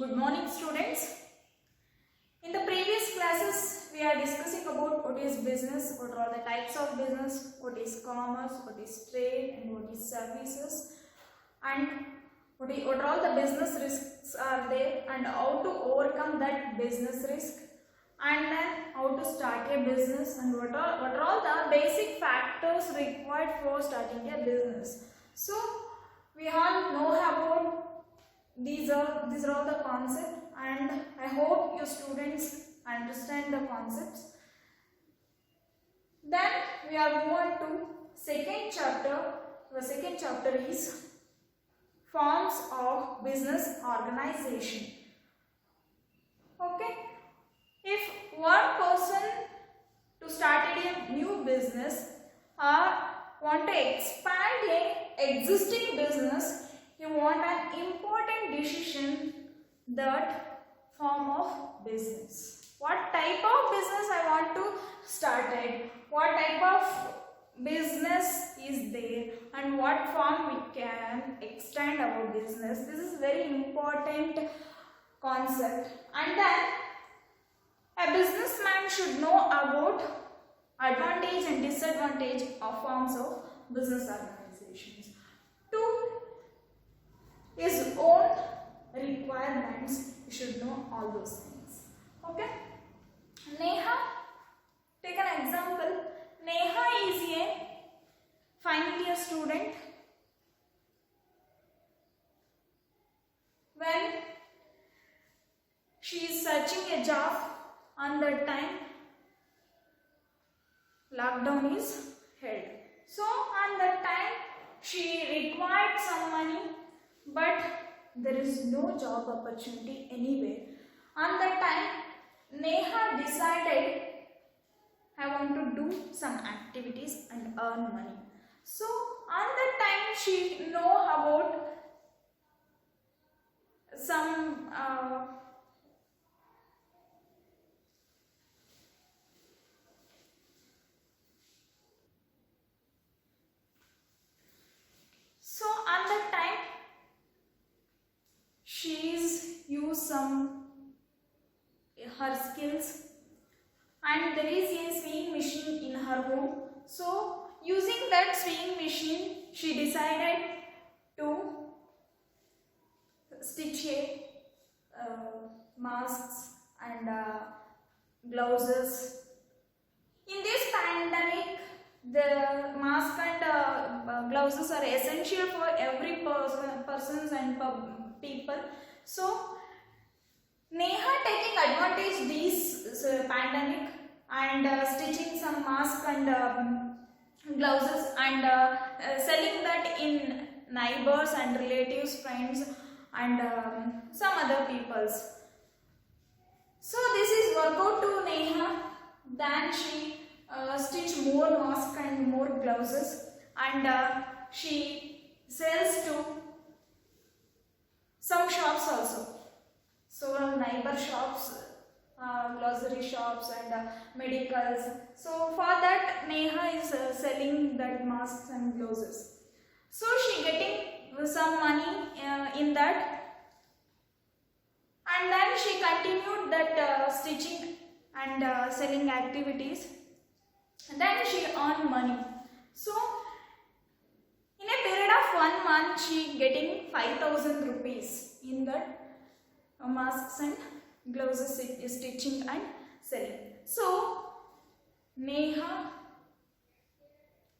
Good morning, students. In the previous classes, we are discussing about what is business, what are the types of business, what is commerce, what is trade, and what is services, and what are all the business risks are there, and how to overcome that business risk, and then how to start a business, and what are all the basic factors required for starting a business. So we all know about these are all the concepts, and I hope you students understand the concepts. Then we are moving on to second chapter. The second chapter is forms of business organization. Okay, if one person to start a new business or want to expand a existing business, you want an important decision, that form of business. What type of business I want to start it? What type of business is there, and what form we can extend our business? This is very important concept. And then a businessman should know about advantage and disadvantage of forms of business organizations. To his own requirements, you should know all those things. Okay. Neha, take an example. Neha is a final year student. When she is searching a job, on that time lockdown is held. So on that time she required some money, but there is no job opportunity anywhere. On that time Neha decided, I want to do some activities and earn money. So on that time she know about some so on that time she's used some her skills, and there is a sewing machine in her home. So using that sewing machine, she decided to stitch a masks and blouses. In this pandemic, the mask and blouses are essential for every persons and people. So Neha taking advantage these pandemic and stitching some mask and blouses and selling that in neighbors and relatives, friends, and some other peoples. So this is work out to Neha. Then she stitch more mask and more blouses, and she sells to some shops also. So neighbor shops, grocery shops, and medicals. So for that Neha is selling that masks and blouses. So she getting some money in that, and then she continued that stitching and selling activities. And then she earned money. So in a period of 1 month she getting 5,000 rupees in that masks and blouses stitching and selling. So Neha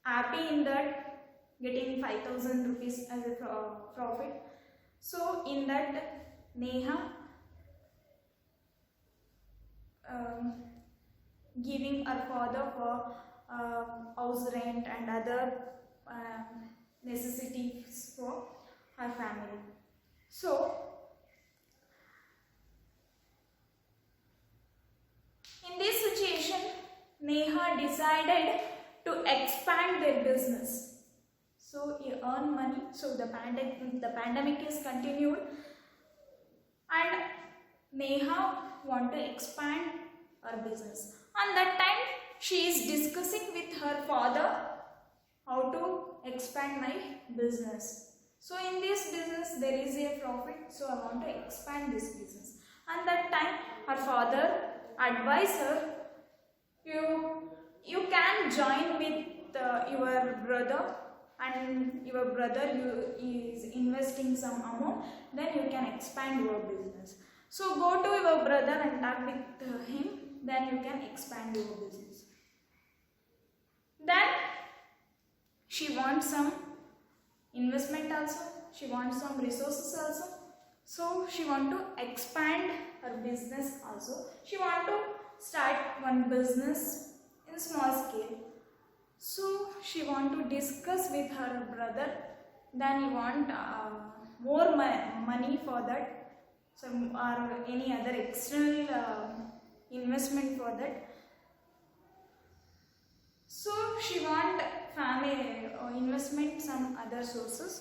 happy in that, getting 5,000 rupees as a profit. So in that Neha giving her father for house rent and other necessities for her family. So in this situation, Neha decided to expand their business. So he earned money. So the pandemic is continued, and Neha want to expand her business. On that time, she is discussing with her father how to expand my business. So in this business there is a profit, so I want to expand this business. And that time her father advised her, you can join with your brother, and your brother is investing some amount, then you can expand your business. So go to your brother and talk with him, then you can expand your business. Then she wants some investment also, she wants some resources also, so she want to expand her business also. She want to start one business in small scale. So she want to discuss with her brother, then you want more money for that, so or any other external investment for that. So she want family investment, some other sources.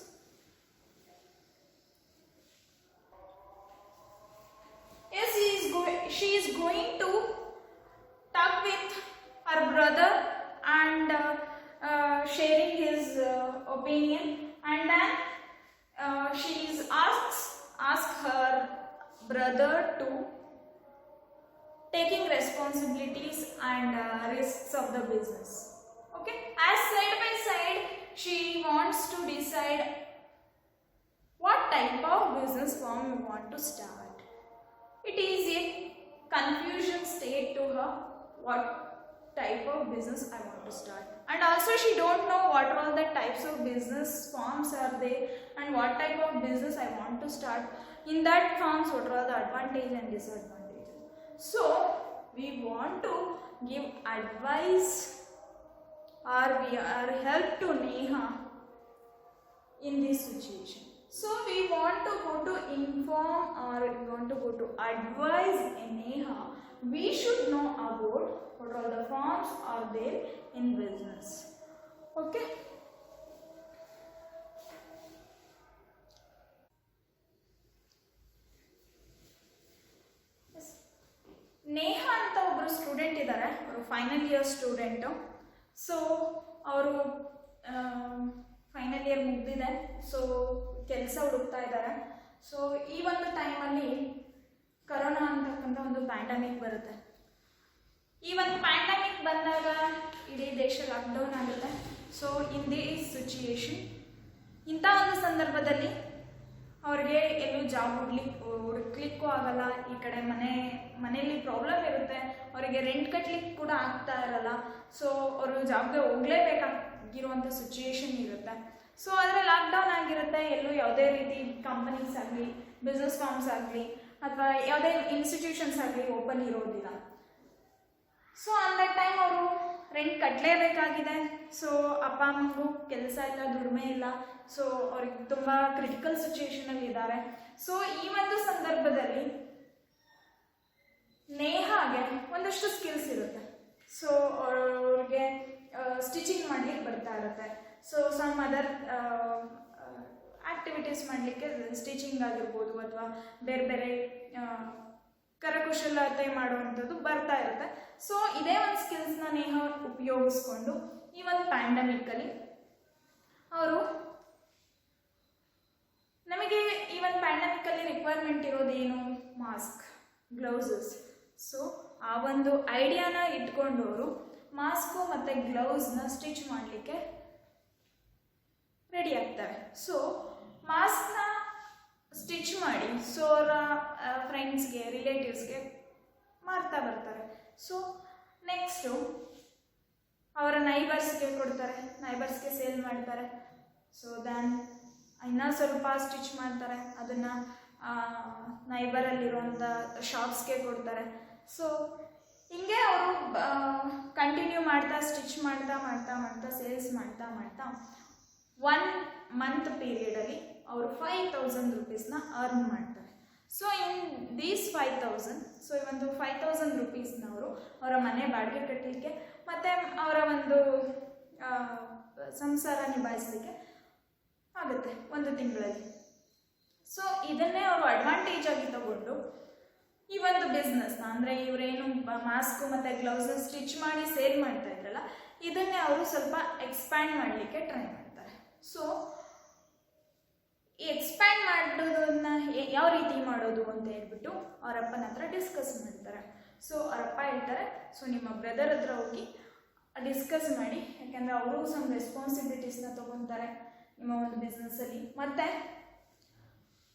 Yes, she is going to talk with her brother and sharing his opinion, and then she is ask her brother to taking responsibilities and risks of the business. Okay, as side by side she wants to decide what type of business firm you want to start. It is a confusion state to her, what type of business I want to start. And also she don't know what are all the types of business forms are there, and what type of business I want to start. In that forms, what are all the advantages and disadvantages. So we want to give advice or we are help to Neha in this situation. So we want to go to inform or we want to go to advise Neha. We should know about what all the forms are there in business. Okay. Yes. Neha ಅಂತ ಒಬ್ಬರು student ಇದ್ದಾರೆ, ಅವರು final year student. So ಅವರು final year ಮುಗಿದಿದೆ, so ಕೆಲಸ ಹುಡುಕ್ತಾ ಇದ್ದಾರೆ. So ಈ ಒಂದು ಟೈಮಲ್ಲಿ ಕರೋನಾ ಅಂತಕ್ಕಂಥ ಒಂದು ಪ್ಯಾಂಡಮಿಕ್ ಬರುತ್ತೆ. ಈ ಒಂದು ಪ್ಯಾಂಡಮಿಕ್ ಬಂದಾಗ ಇಡೀ ದೇಶ ಲಾಕ್ಡೌನ್ ಆಗುತ್ತೆ. ಸೊ ಇನ್ ದಿಸ್ ಸಿಚುಯೇಷನ್, ಇಂಥ ಒಂದು ಸಂದರ್ಭದಲ್ಲಿ ಅವ್ರಿಗೆ ಎಲ್ಲೂ ಜಾಬ್ ಹುಡುಕ್ಲಿಕ್ಕೂ ಆಗಲ್ಲ. ಈ ಕಡೆ ಮನೆಯಲ್ಲಿ ಪ್ರಾಬ್ಲಮ್ ಇರುತ್ತೆ, ಅವರಿಗೆ ರೆಂಟ್ ಕಟ್ಲಿಕ್ಕೆ ಕೂಡ ಆಗ್ತಾ ಇರಲ್ಲ. ಸೊ ಅವರು ಜಾಬ್ಗೆ ಹೋಗಲೇಬೇಕಾಗಿರುವಂಥ ಸಿಚುಯೇಷನ್ ಇರುತ್ತೆ. ಸೊ ಆದರೆ ಲಾಕ್ಡೌನ್ ಆಗಿರುತ್ತೆ, ಎಲ್ಲೂ ಯಾವುದೇ ರೀತಿ ಕಂಪನೀಸ್ ಆಗಲಿ, ಬಿಸ್ನೆಸ್ ಫಾರ್ಮ್ಸ್ ಆಗಲಿ ಅಥವಾ ಯಾವುದೇ ಇನ್ಸ್ಟಿಟ್ಯೂಷನ್ಸ್ ಆಗಲಿ ಓಪನ್ ಇರೋದಿಲ್ಲ. ಸೊ ಆನ್ ದಟ್ ಟೈಮ್ ಅವರು ರೆಂಟ್ ಕಟ್ಟಲೇಬೇಕಾಗಿದೆ. ಸೊ ಅಪ್ಪ ಅಮ್ಮಗೂ ಕೆಲಸ ಇಲ್ಲ, ದುಡಿಮೆ ಇಲ್ಲ. ಸೊ ಅವ್ರಿಗೆ ತುಂಬ ಕ್ರಿಟಿಕಲ್ ಸಿಚುಯೇಷನಲ್ಲಿ ಇದ್ದಾರೆ. ಸೊ ಈ ಒಂದು ಸಂದರ್ಭದಲ್ಲಿ ನೇಹಾಗೆ ಒಂದಷ್ಟು ಸ್ಕಿಲ್ಸ್ ಇರುತ್ತೆ. ಸೊ ಅವ್ರಿಗೆ ಸ್ಟಿಚಿಂಗ್ ಮಾಡಲಿಕ್ಕೆ ಬರ್ತಾ ಇರುತ್ತೆ. ಸೊ ಸಮ್ ಅದರ್ ಆ್ಯಕ್ಟಿವಿಟೀಸ್ ಮಾಡಲಿಕ್ಕೆ ಸ್ಟಿಚಿಂಗ್ ಆಗಿರ್ಬೋದು ಅಥವಾ ಬೇರೆ ಬೇರೆ ಕರಕುಶಲತೆ ಮಾಡುವಂಥದ್ದು ಬರ್ತಾ ಇರುತ್ತೆ. ಸೊ ಇದೇ ಒಂದು ಸ್ಕಿಲ್ಸ್ನ ನೇಹ ಉಪಯೋಗಿಸ್ಕೊಂಡು ಈ ಒಂದು ಪ್ಯಾಂಡಮಿಕ್ಕಲ್ಲಿ ಅವರು ನಮಗೆ ಈ ಒಂದು ಪ್ಯಾಂಡಮಿಕ್ಕಲ್ಲಿ ರಿಕ್ವೈರ್ಮೆಂಟ್ ಇರೋದೇನು, ಮಾಸ್ಕ್, ಗ್ಲೌಸಸ್. ಸೊ ಆ ಒಂದು ಐಡಿಯಾನ ಇಟ್ಕೊಂಡು ಅವರು ಮಾಸ್ಕು ಮತ್ತು ಗ್ಲೌಸ್ನ ಸ್ಟಿಚ್ ಮಾಡಲಿಕ್ಕೆ ರೆಡಿ ಆಗ್ತಾರೆ. ಸೊ ಮಾಸ್ಕ್ನ ಸ್ಟಿಚ್ ಮಾಡಿ ಸೊ ಅವರ ಫ್ರೆಂಡ್ಸ್ಗೆ, ರಿಲೇಟಿವ್ಸ್ಗೆ ಮಾರ್ತಾ ಬರ್ತಾರೆ. ಸೊ ನೆಕ್ಸ್ಟು ಅವರ ನೈಬರ್ಸ್ಗೆ ಕೊಡ್ತಾರೆ, ನೈಬರ್ಸ್ಗೆ ಸೇಲ್ ಮಾಡ್ತಾರೆ. ಸೊ ದೆನ್ ಇನ್ನೂ ಸ್ವಲ್ಪ ಸ್ಟಿಚ್ ಮಾಡ್ತಾರೆ, ಅದನ್ನು ನೈಬರಲ್ಲಿರುವಂಥ ಶಾಪ್ಸ್ಗೆ ಕೊಡ್ತಾರೆ. ಸೊ ಹಿಂಗೆ ಅವರು ಕಂಟಿನ್ಯೂ ಮಾಡ್ತಾ ಸ್ಟಿಚ್ ಮಾಡ್ತಾ ಮಾಡ್ತಾ ಮಾಡ್ತಾ ಸೇಲ್ಸ್ ಮಾಡ್ತಾ ಮಾಡ್ತಾ 1 ಮಂತ್ ಪೀರಿಯಡಲ್ಲಿ ಅವರು 5,000 ರೂಪೀಸ್ನ ಅರ್ನ್ ಮಾಡ್ತಾರೆ. ಸೊ ಇನ್ ದೀಸ್ 5,000, ಸೊ ಈ ಒಂದು 5,000 ರೂಪೀಸ್ನ ಅವರು ಅವರ ಮನೆ ಬಾಡಿಗೆ ಕಟ್ಟಲಿಕ್ಕೆ ಮತ್ತು ಅವರ ಒಂದು ಸಂಸಾರ ನಿಭಾಯಿಸಲಿಕ್ಕೆ ಆಗುತ್ತೆ ಒಂದು ತಿಂಗಳಲ್ಲಿ. ಸೊ ಇದನ್ನೇ ಅವರು ಅಡ್ವಾಂಟೇಜ್ ಆಗಿ ತಗೊಂಡು ಈ ಒಂದು ಬಿಸ್ನೆಸ್ನ, ಅಂದರೆ ಇವರೇನು ಮಾಸ್ಕು ಮತ್ತು ಗ್ಲೌಸಸ್ ಸ್ಟಿಚ್ ಮಾಡಿ ಸೇಲ್ ಮಾಡ್ತಾ ಇದ್ರಲ್ಲ, ಇದನ್ನೇ ಅವರು ಸ್ವಲ್ಪ ಎಕ್ಸ್ಪ್ಯಾಂಡ್ ಮಾಡಲಿಕ್ಕೆ ಟ್ರೈ ಮಾಡ್ತಾರೆ. ಸೊ ಮಾಡೋದು ಅಂತ ಹೇಳ್ಬಿಟ್ಟು ಅವ್ರ ಅಪ್ಪನ ಹತ್ರ ಡಿಸ್ಕಸ್ ಮಾಡ್ತಾರೆ. ಸೊ ಅವರಪ್ಪ ಹೇಳ್ತಾರೆ, ಸೊ ನಿಮ್ಮ ಬ್ರದರ್ ಹತ್ರ ಹೋಗಿ ಡಿಸ್ಕಸ್ ಮಾಡಿ, ಯಾಕೆಂದರೆ ಅವರು ಸಮ್ ರೆಸ್ಪಾನ್ಸಿಬಿಲಿಟೀಸ್ನ ತೊಗೊತಾರೆ ನಿಮ್ಮ ಒಂದು ಬಿಸ್ನೆಸ್ಸಲ್ಲಿ, ಮತ್ತು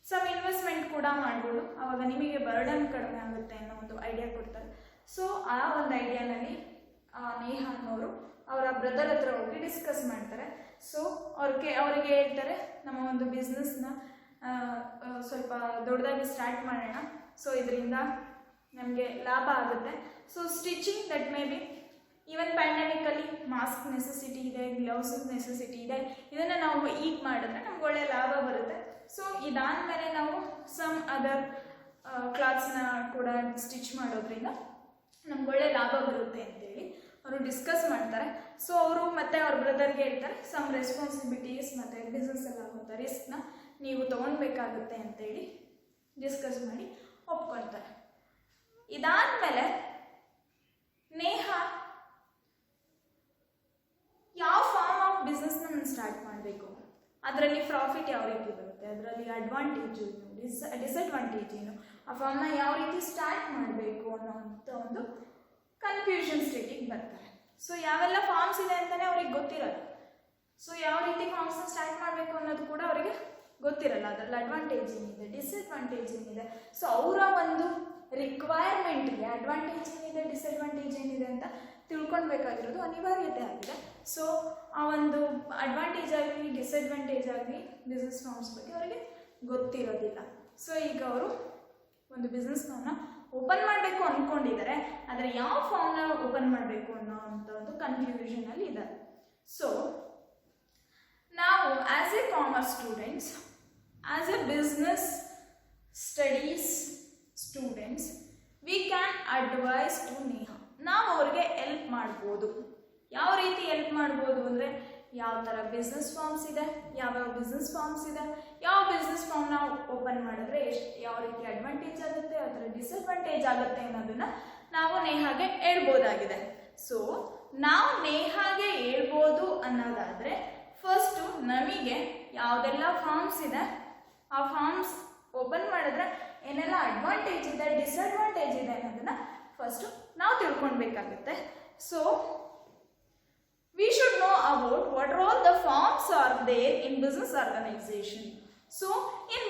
ಸಮ್ ಇನ್ವೆಸ್ಟ್ಮೆಂಟ್ ಕೂಡ ಮಾಡ್ಬೋದು, ಆವಾಗ ನಿಮಗೆ ಬರ್ಡನ್ ಕಡಿಮೆ ಆಗುತ್ತೆ ಅನ್ನೋ ಒಂದು ಐಡಿಯಾ ಕೊಡ್ತಾರೆ. ಸೊ ಆ ಒಂದು ಐಡಿಯಾನಲ್ಲಿ ನೇಹ ಅನ್ನೋರು ಅವರ ಬ್ರದರ್ ಹತ್ರ ಹೋಗಿ ಡಿಸ್ಕಸ್ ಮಾಡ್ತಾರೆ. ಸೊ ಅವರಿಗೆ ಹೇಳ್ತಾರೆ, ನಮ್ಮ ಒಂದು ಬಿಸ್ನೆಸ್ನ ಸ್ವಲ್ಪ ದೊಡ್ಡದಾಗಿ ಸ್ಟಾರ್ಟ್ ಮಾಡೋಣ, ಸೊ ಇದರಿಂದ ನಮಗೆ ಲಾಭ ಆಗುತ್ತೆ. So stitching that may be even ಪ್ಯಾಂಡಮಿಕಲ್ಲಿ ಮಾಸ್ಕ್ ನೆಸೆಸಿಟಿ ಇದೆ, ಗ್ಲೌಸ್ ನೆಸೆಸಿಟಿ ಇದೆ, ಇದನ್ನು ನಾವು ಈಗ ಮಾಡಿದ್ರೆ ನಮ್ಗೆ ಒಳ್ಳೆ ಲಾಭ ಬರುತ್ತೆ. ಸೊ ಇದಾದಮೇಲೆ ನಾವು ಸಮ್ ಅದರ್ ಕ್ಲಾತ್ಸ್ನ ಕೂಡ ಸ್ಟಿಚ್ ಮಾಡೋದ್ರಿಂದ ನಮ್ಗೆ ಒಳ್ಳೆ ಲಾಭ ಬರುತ್ತೆ ಅಂತೇಳಿ ಅವರು ಡಿಸ್ಕಸ್ ಮಾಡ್ತಾರೆ. ಸೊ ಅವರು ಮತ್ತು ಅವ್ರ ಬ್ರದರ್ಗೆ ಹೇಳ್ತಾರೆ, ಸಮ್ ರೆಸ್ಪಾನ್ಸಿಬಿಲಿಟೀಸ್ ಮತ್ತು ಬಿಸ್ನೆಸ್ಸಲ್ಲಿ ಆಗುವಂಥ ರಿಸ್ಕ್ನ ನೀವು ತೊಗೊಳ್ಬೇಕಾಗುತ್ತೆ ಅಂತೇಳಿ ಡಿಸ್ಕಸ್ ಮಾಡಿ ಒಪ್ಕೊಳ್ತಾರೆ. ಇದಾದಮೇಲೆ ನೇಹ ಯಾವ ಫಾರ್ಮ್ ಆಫ್ ಬಿಸ್ನೆಸ್ನ ನಾನು ಸ್ಟಾರ್ಟ್ ಮಾಡಬೇಕು, ಅದರಲ್ಲಿ ಪ್ರಾಫಿಟ್ ಯಾವ ರೀತಿ ಬರುತ್ತೆ, ಅದರಲ್ಲಿ ಅಡ್ವಾಂಟೇಜ್ ಏನು, ಡಿಸಡ್ವಾಂಟೇಜ್ ಏನು, ಆ ಫಾರ್ಮ್ನ ಯಾವ ರೀತಿ ಸ್ಟಾರ್ಟ್ ಮಾಡಬೇಕು ಅನ್ನೋಂಥ ಒಂದು ಕನ್ಫ್ಯೂಷನ್ ಸ್ಟೇಟಿಗೆ ಬರ್ತಾರೆ. ಸೊ ಯಾವೆಲ್ಲ ಫಾರ್ಮ್ಸ್ ಇದೆ ಅಂತಲೇ ಅವ್ರಿಗೆ ಗೊತ್ತಿರಲ್ಲ. ಸೊ ಯಾವ ರೀತಿ ಫಾರ್ಮ್ಸ್ನ ಸ್ಟಾರ್ಟ್ ಮಾಡಬೇಕು ಅನ್ನೋದು ಕೂಡ ಅವರಿಗೆ ಗೊತ್ತಿರಲ್ಲ. ಅದರಲ್ಲಿ ಅಡ್ವಾಂಟೇಜ್ ಏನಿದೆ, ಡಿಸ್ಅಡ್ವಾಂಟೇಜ್ ಏನಿದೆ, ಸೊ ಅವರ ಒಂದು ರಿಕ್ವೈರ್ಮೆಂಟ್ಗೆ ಅಡ್ವಾಂಟೇಜ್ ಏನಿದೆ, ಡಿಸ್ಅಡ್ವಾಂಟೇಜ್ ಏನಿದೆ ಅಂತ ತಿಳ್ಕೊಳ್ಬೇಕಾಗಿರೋದು ಅನಿವಾರ್ಯತೆ ಆಗಿದೆ. ಸೊ ಆ ಒಂದು ಅಡ್ವಾಂಟೇಜ್ ಆಗಲಿ ಡಿಸ್ಅಡ್ವಾಂಟೇಜ್ ಆಗಲಿ ಬಿಸ್ನೆಸ್ ಫಾರ್ಮ್ಸ್ ಬಗ್ಗೆ ಅವರಿಗೆ ಗೊತ್ತಿರೋದಿಲ್ಲ. ಸೊ ಈಗ ಅವರು ಒಂದು ಬಿಸ್ನೆಸ್ನ ಓಪನ್ ಮಾಡಬೇಕು ಅಂದ್ಕೊಂಡಿದ್ದಾರೆ, ಆದರೆ ಯಾವ ಫಾರ್ಮ್ನ ಓಪನ್ ಮಾಡಬೇಕು ಅನ್ನೋ ಅಂಥ ಒಂದು ಕನ್ಫ್ಯೂಷನಲ್ಲಿ ಇದ್ದಾರೆ. ಸೊ ನಾವು as a commerce students, as a business studies students, we can advise to Neha. ನಾವು ಅವ್ರಿಗೆ ಎಲ್ಪ್ ಮಾಡ್ಬೋದು. ಯಾವ ರೀತಿ ಎಲ್ಪ್ ಮಾಡ್ಬೋದು ಅಂದರೆ, ಯಾವ ಥರ ಬಿಸ್ನೆಸ್ ಫಾರ್ಮ್ಸ್ ಇದೆ, ಯಾವ್ಯಾವ ಬಿಸ್ನೆಸ್ ಫಾರ್ಮ್ಸ್ ಇದೆ, ಯಾವ ಬಿಸ್ನೆಸ್ ಫಾರ್ಮ್ ನಾವು ಓಪನ್ ಮಾಡಿದ್ರೆ ಯಾವ ರೀತಿ ಅಡ್ವಾಂಟೇಜ್ ಆಗುತ್ತೆ, ಯಾವ ಥರ ಡಿಸ್ಅಡ್ವಾಂಟೇಜ್ ಆಗುತ್ತೆ ಅನ್ನೋದನ್ನು ನಾವು ನೇಹಾಗೆ ಹೇಳ್ಬೋದಾಗಿದೆ. ಸೊ ನಾವು ನೇಹಾಗೆ ಹೇಳ್ಬೋದು ಅನ್ನೋದಾದರೆ, ಫಸ್ಟು ನಮಗೆ ಯಾವುದೆಲ್ಲ ಫಾರ್ಮ್ಸ್ ಇದೆ, ಆ ಫಾರ್ಮ್ಸ್ ಓಪನ್ ಮಾಡಿದ್ರೆ ಏನೆಲ್ಲ ಅಡ್ವಾಂಟೇಜ್ ಇದೆ, ಡಿಸ್ಅಡ್ವಾಂಟೇಜ್ ಇದೆ ಅನ್ನೋದನ್ನು ಫಸ್ಟು ನಾವು ತಿಳ್ಕೊಳ್ಬೇಕಾಗುತ್ತೆ. So we should know about what all the forms are there in business organization. So in